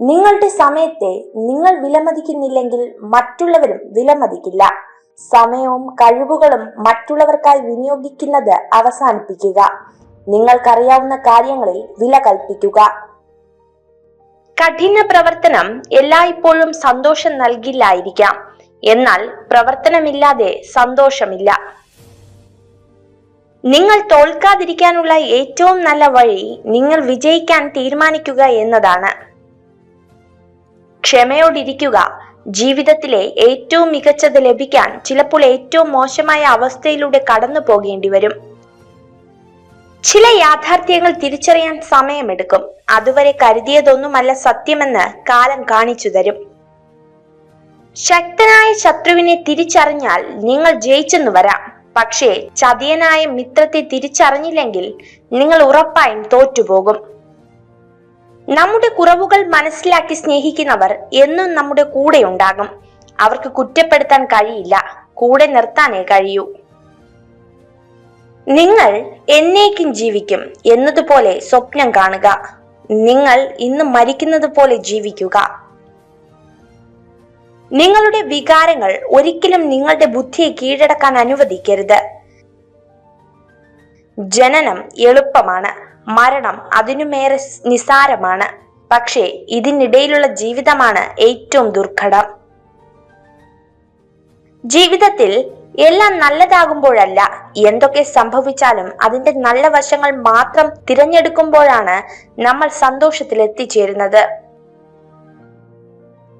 നിങ്ങളുടെ സമയത്തെ നിങ്ങൾ വിലമതിക്കുന്നില്ലെങ്കിൽ മറ്റുള്ളവരും വിലമതിക്കില്ല. സമയവും കഴിവുകളും മറ്റുള്ളവർക്കായി വിനിയോഗിക്കുന്നത് അവസാനിപ്പിക്കുക. നിങ്ങൾക്കറിയാവുന്ന കാര്യങ്ങളിൽ വില കൽപ്പിക്കുക. കഠിന പ്രവർത്തനം എല്ലായ്പ്പോഴും സന്തോഷം നൽകില്ലായിരിക്കാം, എന്നാൽ പ്രവർത്തനമില്ലാതെ സന്തോഷമില്ല. നിങ്ങൾ തോൽക്കാതിരിക്കാനുള്ള ഏറ്റവും നല്ല വഴി നിങ്ങൾ വിജയിക്കാൻ തീരുമാനിക്കുക എന്നതാണ്. ക്ഷമയോടിരിക്കുക. ജീവിതത്തിലെ ഏറ്റവും മികച്ചത് ലഭിക്കാൻ ചിലപ്പോൾ ഏറ്റവും മോശമായ അവസ്ഥയിലൂടെ കടന്നു പോകേണ്ടി വരും. ചില യാഥാർത്ഥ്യങ്ങൾ തിരിച്ചറിയാൻ സമയമെടുക്കും. അതുവരെ കരുതിയതൊന്നുമല്ല സത്യമെന്ന് കാലം കാണിച്ചു തരും. ശക്തനായ ശത്രുവിനെ തിരിച്ചറിഞ്ഞാൽ നിങ്ങൾ ജയിച്ചെന്ന് വരാം. പക്ഷേ ചതിയനായ മിത്രത്തെ തിരിച്ചറിഞ്ഞില്ലെങ്കിൽ നിങ്ങൾ ഉറപ്പായും തോറ്റുപോകും. നമ്മുടെ കുറവുകൾ മനസ്സിലാക്കി സ്നേഹിക്കുന്നവർ എന്നും നമ്മുടെ കൂടെ ഉണ്ടാകും. അവർക്ക് കുറ്റപ്പെടുത്താൻ കഴിയില്ല, കൂടെ നിർത്താനേ കഴിയൂ. നിങ്ങൾ എന്നേക്കും ജീവിക്കും എന്നതുപോലെ സ്വപ്നം കാണുക. നിങ്ങൾ ഇന്ന് മരിക്കുന്നത് പോലെ ജീവിക്കുക. നിങ്ങളുടെ വികാരങ്ങൾ ഒരിക്കലും നിങ്ങളുടെ ബുദ്ധിയെ കീഴടക്കാൻ അനുവദിക്കരുത്. ജനനം എളുപ്പമാണ്, മരണം അതിനുമേറെ നിസാരമാണ്. പക്ഷേ ഇതിനിടയിലുള്ള ജീവിതമാണ് ഏറ്റവും ദുർഘടം. ജീവിതത്തിൽ എല്ലാം നല്ലതാകുമ്പോഴല്ല, എന്തൊക്കെ സംഭവിച്ചാലും അതിന്റെ നല്ല വശങ്ങൾ മാത്രം തിരഞ്ഞെടുക്കുമ്പോഴാണ് നമ്മൾ സന്തോഷത്തിൽ എത്തിച്ചേരുന്നത്.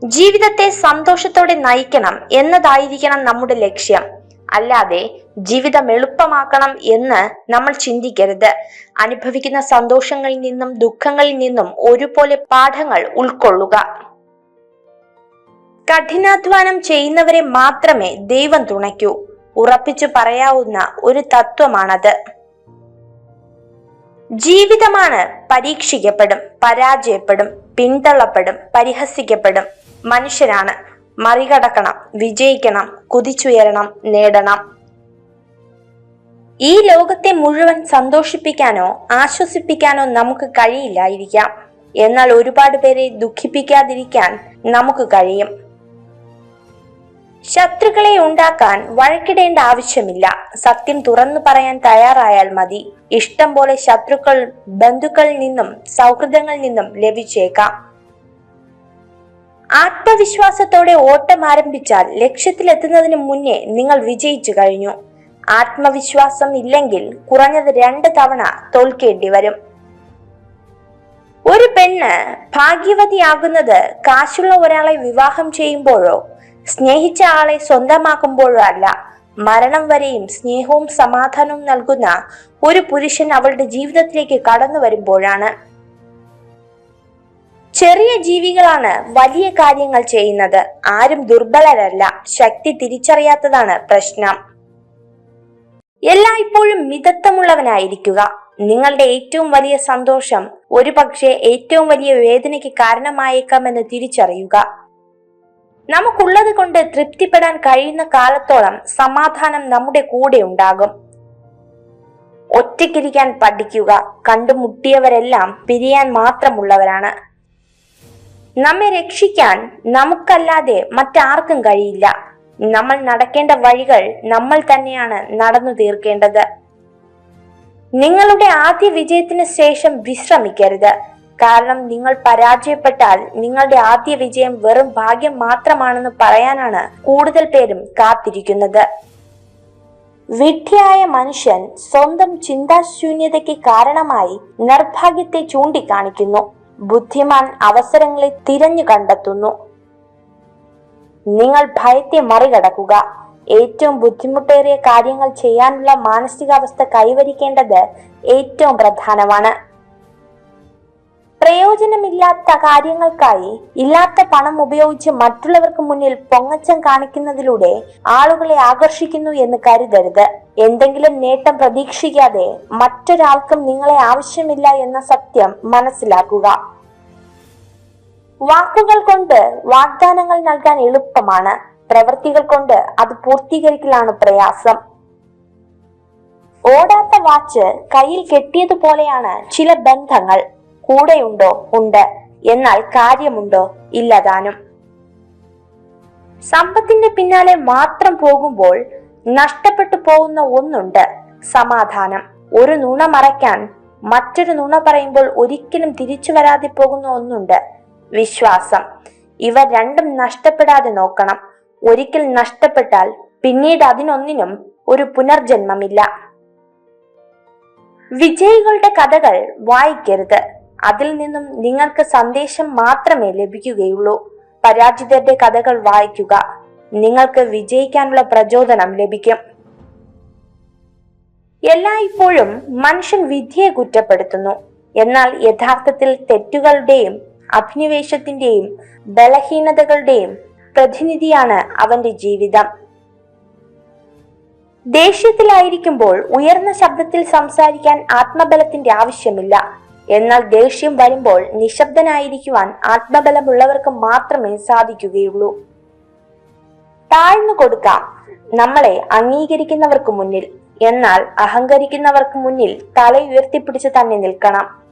ജീവിതത്തെ സന്തോഷത്തോടെ നയിക്കണം എന്നതായിരിക്കണം നമ്മുടെ ലക്ഷ്യം. അല്ലാതെ ജീവിതം എളുപ്പമാക്കണം എന്ന് നമ്മൾ ചിന്തിക്കരുത്. അനുഭവിക്കുന്ന സന്തോഷങ്ങളിൽ നിന്നും ദുഃഖങ്ങളിൽ നിന്നും ഒരുപോലെ പാഠങ്ങൾ ഉൾക്കൊള്ളുക. കഠിനാധ്വാനം ചെയ്യുന്നവരെ മാത്രമേ ദൈവം തുണയ്ക്കൂ. ഉറപ്പിച്ചു പറയാവുന്ന ഒരു തത്വമാണത്. ജീവിതമാണ് പരീക്ഷിക്കപ്പെടും, പരാജയപ്പെടും, പിന്തള്ളപ്പെടും, പരിഹസിക്കപ്പെടും. മനുഷ്യരാണ്. മറികടക്കണം, വിജയിക്കണം, കുതിച്ചുയരണം, നേടണം. ഈ ലോകത്തെ മുഴുവൻ സന്തോഷിപ്പിക്കാനോ ആശ്വസിപ്പിക്കാനോ നമുക്ക് കഴിയില്ലായിരിക്കാം. എന്നാൽ ഒരുപാട് പേരെ ദുഃഖിപ്പിക്കാതിരിക്കാൻ നമുക്ക് കഴിയും. ശത്രുക്കളെ ഉണ്ടാക്കാൻ വഴക്കിടേണ്ട ആവശ്യമില്ല. സത്യം തുറന്നു പറയാൻ തയ്യാറായാൽ മതി. ഇഷ്ടം പോലെ ശത്രുക്കൾ ബന്ധുക്കളിൽ നിന്നും സൗഹൃദങ്ങളിൽ നിന്നും ലഭിച്ചേക്കാം. ആത്മവിശ്വാസത്തോടെ ഓട്ടം ആരംഭിച്ചാൽ ലക്ഷ്യത്തിലെത്തുന്നതിന് മുന്നേ നിങ്ങൾ വിജയിച്ചു കഴിഞ്ഞു. ആത്മവിശ്വാസം ഇല്ലെങ്കിൽ കുറഞ്ഞത് 2 തവണ തോൽക്കേണ്ടി വരും. ഒരു പെണ്ണ് ഭാഗ്യവതിയാകുന്നത് കാശുള്ള ഒരാളെ വിവാഹം ചെയ്യുമ്പോഴോ സ്നേഹിച്ച ആളെ സ്വന്തമാക്കുമ്പോഴോ അല്ല. മരണം വരെയും സ്നേഹവും സമാധാനവും നൽകുന്ന ഒരു പുരുഷൻ അവളുടെ ജീവിതത്തിലേക്ക് കടന്നു വരുമ്പോഴാണ്. ചെറിയ ജീവികളാണ് വലിയ കാര്യങ്ങൾ ചെയ്യുന്നത്. ആരും ദുർബലരല്ല, ശക്തി തിരിച്ചറിയാത്തതാണ് പ്രശ്നം. എല്ലായ്പ്പോഴും മിതത്വമുള്ളവനായിരിക്കുക. നിങ്ങളുടെ ഏറ്റവും വലിയ സന്തോഷം ഒരുപക്ഷെ ഏറ്റവും വലിയ വേദനയ്ക്ക് കാരണമായേക്കാമെന്ന് തിരിച്ചറിയുക. നമുക്കുള്ളത് കൊണ്ട് തൃപ്തിപ്പെടാൻ കഴിയുന്ന കാലത്തോളം സമാധാനം നമ്മുടെ കൂടെ ഉണ്ടാകും. ഒറ്റയ്ക്കിരിക്കാൻ പഠിക്കുക. കണ്ടുമുട്ടിയവരെല്ലാം പിരിയാൻ മാത്രമുള്ളവരാണ്. നമ്മെ രക്ഷിക്കാൻ നമുക്കല്ലാതെ മറ്റാർക്കും കഴിയില്ല. നമ്മൾ നടക്കേണ്ട വഴികൾ നമ്മൾ തന്നെയാണ് നടന്നു തീർക്കേണ്ടത്. നിങ്ങളുടെ ആദ്യ വിജയത്തിന് ശേഷം വിശ്രമിക്കരുത്. കാരണം നിങ്ങൾ പരാജയപ്പെട്ടാൽ നിങ്ങളുടെ ആദ്യ വിജയം വെറും ഭാഗ്യം മാത്രമാണെന്ന് പറയാനാണ് കൂടുതൽ പേരും കാത്തിരിക്കുന്നത്. വിഡ്ഢിയായ മനുഷ്യൻ സ്വന്തം ചിന്താശൂന്യതയ്ക്ക് കാരണമായി നിർഭാഗ്യത്തെ ചൂണ്ടിക്കാണിക്കുന്നു. ബുദ്ധിമാൻ അവസരങ്ങളെ തിരഞ്ഞു കണ്ടെത്തുന്നു. നിങ്ങൾ ഭയത്തെ മറികടക്കുക. ഏറ്റവും ബുദ്ധിമുട്ടേറിയ കാര്യങ്ങൾ ചെയ്യാനുള്ള മാനസികാവസ്ഥ കൈവരിക്കേണ്ടത് ഏറ്റവും പ്രധാനമാണ്. പ്രയോജനമില്ലാത്ത കാര്യങ്ങൾക്കായി ഇല്ലാത്ത പണം ഉപയോഗിച്ച് മറ്റുള്ളവർക്ക് മുന്നിൽ പൊങ്ങച്ചം കാണിക്കുന്നതിലൂടെ ആളുകളെ ആകർഷിക്കുന്നു എന്ന് കരുതരുത്. എന്തെങ്കിലും നേട്ടം പ്രതീക്ഷിക്കാതെ മറ്റൊരാൾക്കും നിങ്ങളെ ആവശ്യമില്ല എന്ന സത്യം മനസ്സിലാക്കുക. വാക്കുകൾ കൊണ്ട് വാഗ്ദാനങ്ങൾ നൽകാൻ എളുപ്പമാണ്, പ്രവൃത്തികൾ കൊണ്ട് അത് പൂർത്തീകരിക്കലാണ് പ്രയാസം. ഓടാത്ത വാച്ച് കയ്യിൽ കെട്ടിയതുപോലെയാണ് ചില ബന്ധങ്ങൾ. കൂടെയുണ്ടോ? ഉണ്ട്. എന്നാൽ കാര്യമുണ്ടോ? ഇല്ലതാനും. സമ്പത്തിന്റെ പിന്നാലെ മാത്രം പോകുമ്പോൾ നഷ്ടപ്പെട്ടു പോകുന്ന ഒന്നുണ്ട്, സമാധാനം. ഒരു നുണ മറയ്ക്കാൻ മറ്റൊരു നുണ പറയുമ്പോൾ ഒരിക്കലും തിരിച്ചു വരാതെ പോകുന്ന ഒന്നുണ്ട്, വിശ്വാസം. ഇവ രണ്ടും നഷ്ടപ്പെടാതെ നോക്കണം. ഒരിക്കൽ നഷ്ടപ്പെട്ടാൽ പിന്നീട് അതിനൊന്നിനും ഒരു പുനർജന്മമില്ല. വിജയികളുടെ കഥകൾ വായിക്കരുത്. അതിൽ നിന്നും നിങ്ങൾക്ക് സന്ദേശം മാത്രമേ ലഭിക്കുകയുള്ളൂ. പരാജിതരുടെ കഥകൾ വായിക്കുക. നിങ്ങൾക്ക് വിജയിക്കാനുള്ള പ്രചോദനം ലഭിക്കും. എല്ലായ്പ്പോഴും മനുഷ്യൻ വിധിയെ കുറ്റപ്പെടുത്തുന്നു. എന്നാൽ യഥാർത്ഥത്തിൽ തെറ്റുകളുടെയും അഭിനിവേശത്തിന്റെയും ബലഹീനതകളുടെയും പ്രതിനിധിയാണ് അവന്റെ ജീവിതം. ദേഷ്യത്തിലായിരിക്കുമ്പോൾ ഉയർന്ന ശബ്ദത്തിൽ സംസാരിക്കാൻ ആത്മബലത്തിന്റെ ആവശ്യമില്ല. എന്നാൽ ദേഷ്യം വരുമ്പോൾ നിശബ്ദനായിരിക്കുവാൻ ആത്മബലമുള്ളവർക്ക് മാത്രമേ സാധിക്കുകയുള്ളൂ. താഴ്ന്നു കൊടുക്കാം നമ്മളെ അംഗീകരിക്കുന്നവർക്ക് മുന്നിൽ. എന്നാൽ അഹങ്കരിക്കുന്നവർക്ക് മുന്നിൽ തല ഉയർത്തിപ്പിടിച്ച് തന്നെ നിൽക്കണം.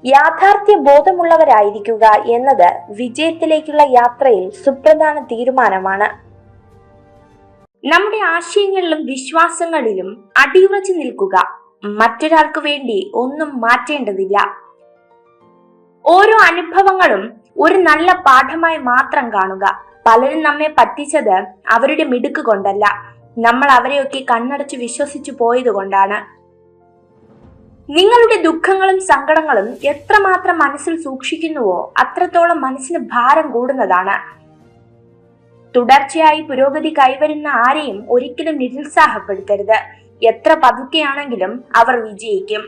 യാഥാർത്ഥ്യ ബോധമുള്ളവരായിരിക്കുക എന്നത് വിജയത്തിലേക്കുള്ള യാത്രയിൽ സുപ്രധാന തീരുമാനമാണ്. നമ്മുടെ ആശയങ്ങളിലും വിശ്വാസങ്ങളിലും അടിയുറച്ചു നിൽക്കുക. മറ്റൊരാൾക്ക് വേണ്ടി ഒന്നും മാറ്റേണ്ടതില്ല. ഓരോ അനുഭവങ്ങളും ഒരു നല്ല പാഠമായി മാത്രം കാണുക. പലരും നമ്മെ പറ്റിച്ചത് അവരുടെ മിടുക്ക് കൊണ്ടല്ല, നമ്മൾ അവരെയൊക്കെ കണ്ണടച്ച് വിശ്വസിച്ചു പോയത് കൊണ്ടാണ്. നിങ്ങളുടെ ദുഃഖങ്ങളും സങ്കടങ്ങളും എത്രമാത്രം മനസ്സിൽ സൂക്ഷിക്കുന്നുവോ അത്രത്തോളം മനസ്സിന് ഭാരം കൂടുന്നതാണ്. തുടർച്ചയായി പുരോഗതി കൈവരുന്ന ആരെയും ഒരിക്കലും നിരുത്സാഹപ്പെടുത്തരുത്. എത്ര പതുക്കെയാണെങ്കിലും അവർ വിജയിക്കും.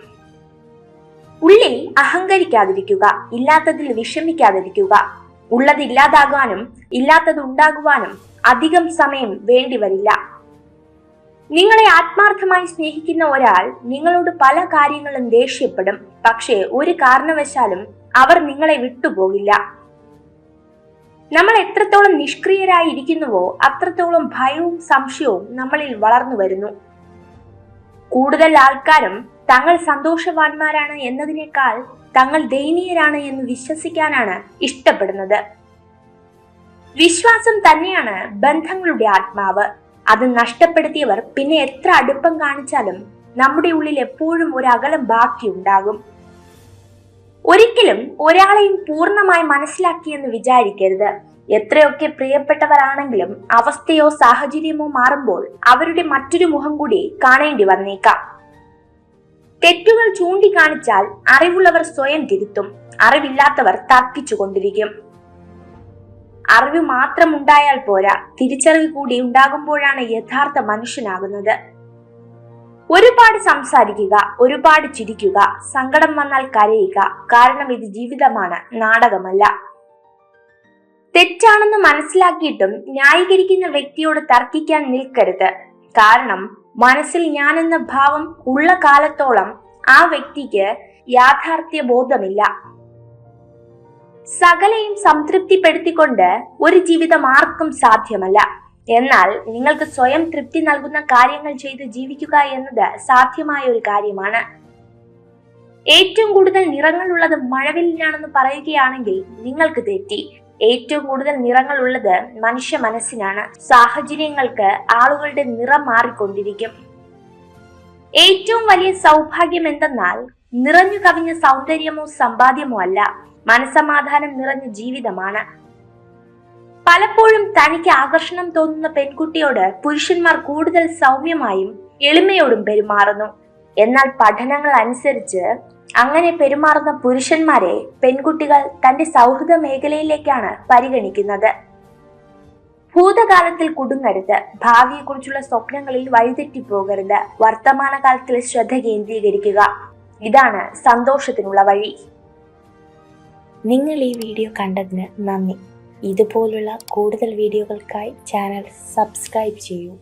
ഉള്ളിൽ അഹങ്കരിക്കാതിരിക്കുക. ഇല്ലാത്തതിൽ വിഷമിക്കാതിരിക്കുക. ഉള്ളത് ഇല്ലാതാകാനും ഇല്ലാത്തത് ഉണ്ടാകുവാനും അധികം സമയം വേണ്ടിവരില്ല. നിങ്ങളെ ആത്മാർത്ഥമായി സ്നേഹിക്കുന്ന ഒരാൾ നിങ്ങളോട് പല കാര്യങ്ങളും ദേഷ്യപ്പെടും. പക്ഷേ ഒരു കാരണവശാലും അവർ നിങ്ങളെ വിട്ടുപോകില്ല. നമ്മൾ എത്രത്തോളം നിഷ്ക്രിയരായി ഇരിക്കുന്നുവോ അത്രത്തോളം ഭയവും സംശയവും നമ്മളിൽ വളർന്നു വരുന്നു. കൂടുതൽ ആൾക്കാരും തങ്ങൾ സന്തോഷവാന്മാരാണ് എന്നതിനേക്കാൾ തങ്ങൾ ദയനീയരാണ് എന്ന് വിശ്വസിക്കാനാണ് ഇഷ്ടപ്പെടുന്നത്. വിശ്വാസം തന്നെയാണ് ബന്ധങ്ങളുടെ ആത്മാവ്. അത് നഷ്ടപ്പെടുത്തിയവർ പിന്നെ എത്ര അടുപ്പം കാണിച്ചാലും നമ്മുടെ ഉള്ളിൽ എപ്പോഴും ഒരു അകലം ബാക്കിയുണ്ടാകും. ഒരിക്കലും ഒരാളെയും പൂർണ്ണമായി മനസ്സിലാക്കിയെന്ന് വിചാരിക്കരുത്. എത്രയൊക്കെ പ്രിയപ്പെട്ടവരാണെങ്കിലും അവസ്ഥയോ സാഹചര്യമോ മാറുമ്പോൾ അവരുടെ മറ്റൊരു മുഖം കൂടി കാണേണ്ടി വന്നേക്കാം. തെറ്റുകൾ ചൂണ്ടിക്കാണിച്ചാൽ അറിവുള്ളവർ സ്വയം തിരുത്തും. അറിവില്ലാത്തവർ തർക്കിച്ചുകൊണ്ടിരിക്കും. അറിവ് മാത്രം ഉണ്ടായാൽ പോരാ, തിരിച്ചറിവ് കൂടി ഉണ്ടാകുമ്പോഴാണ് യഥാർത്ഥ മനുഷ്യനാകുന്നത്. ഒരുപാട് സംസാരിക്കുക, ഒരുപാട് ചിരിക്കുക, സങ്കടം വന്നാൽ കരയുക. കാരണം ഇത് ജീവിതമാണ്, നാടകമല്ല. തെറ്റാണെന്ന് മനസ്സിലാക്കിയിട്ടും ന്യായീകരിക്കുന്ന വ്യക്തിയോട് തർക്കിക്കാൻ നിൽക്കരുത്. കാരണം മനസ്സിൽ ഞാനെന്ന ഭാവം ഉള്ള കാലത്തോളം ആ വ്യക്തിക്ക് യാഥാർത്ഥ്യ ബോധമില്ല. സകലയും സംതൃപ്തിപ്പെടുത്തിക്കൊണ്ട് ഒരു ജീവിതം ആർക്കും സാധ്യമല്ല. എന്നാൽ നിങ്ങൾക്ക് സ്വയം തൃപ്തി നൽകുന്ന കാര്യങ്ങൾ ചെയ്ത് ജീവിക്കുക എന്നത് സാധ്യമായ ഒരു കാര്യമാണ്. ഏറ്റവും കൂടുതൽ നിറങ്ങളുള്ളത് മഴവില്ലിനാണെന്ന് പറയുകയാണെങ്കിൽ നിങ്ങൾക്ക് തെറ്റി. ഏറ്റവും കൂടുതൽ നിറങ്ങൾ ഉള്ളത് മനുഷ്യ മനസ്സിനാണ്. സാഹചര്യങ്ങൾക്ക് ആളുകളുടെ നിറം മാറിക്കൊണ്ടിരിക്കും. ഏറ്റവും വലിയ സൗഭാഗ്യം എന്തെന്നാൽ നിറഞ്ഞു കവിഞ്ഞ സൗന്ദര്യമോ സമ്പാദ്യമോ അല്ല, മനസമാധാനം നിറഞ്ഞ ജീവിതമാണ്. പലപ്പോഴും തനിക്ക് ആകർഷണം തോന്നുന്ന പെൺകുട്ടിയോട് പുരുഷന്മാർ കൂടുതൽ സൗമ്യമായും എളിമയോടും പെരുമാറുന്നു. എന്നാൽ പഠനങ്ങൾ അനുസരിച്ച് അങ്ങനെ പെരുമാറുന്ന പുരുഷന്മാരെ പെൺകുട്ടികൾ തന്റെ സൗഹൃദ മേഖലയിലേക്കാണ് പരിഗണിക്കുന്നത്. ഭൂതകാലത്തിൽ കുടുങ്ങരുത്. ഭാവിയെക്കുറിച്ചുള്ള സ്വപ്നങ്ങളിൽ വഴിതെറ്റിപ്പോകരുത്. വർത്തമാനകാലത്തിൽ ശ്രദ്ധ കേന്ദ്രീകരിക്കുക. ഇതാണ് സന്തോഷത്തിനുള്ള വഴി. നിങ്ങൾ ഈ വീഡിയോ കണ്ടതിന് നന്ദി. ഇതുപോലുള്ള കൂടുതൽ വീഡിയോകൾക്കായി ചാനൽ സബ്സ്ക്രൈബ് ചെയ്യൂ.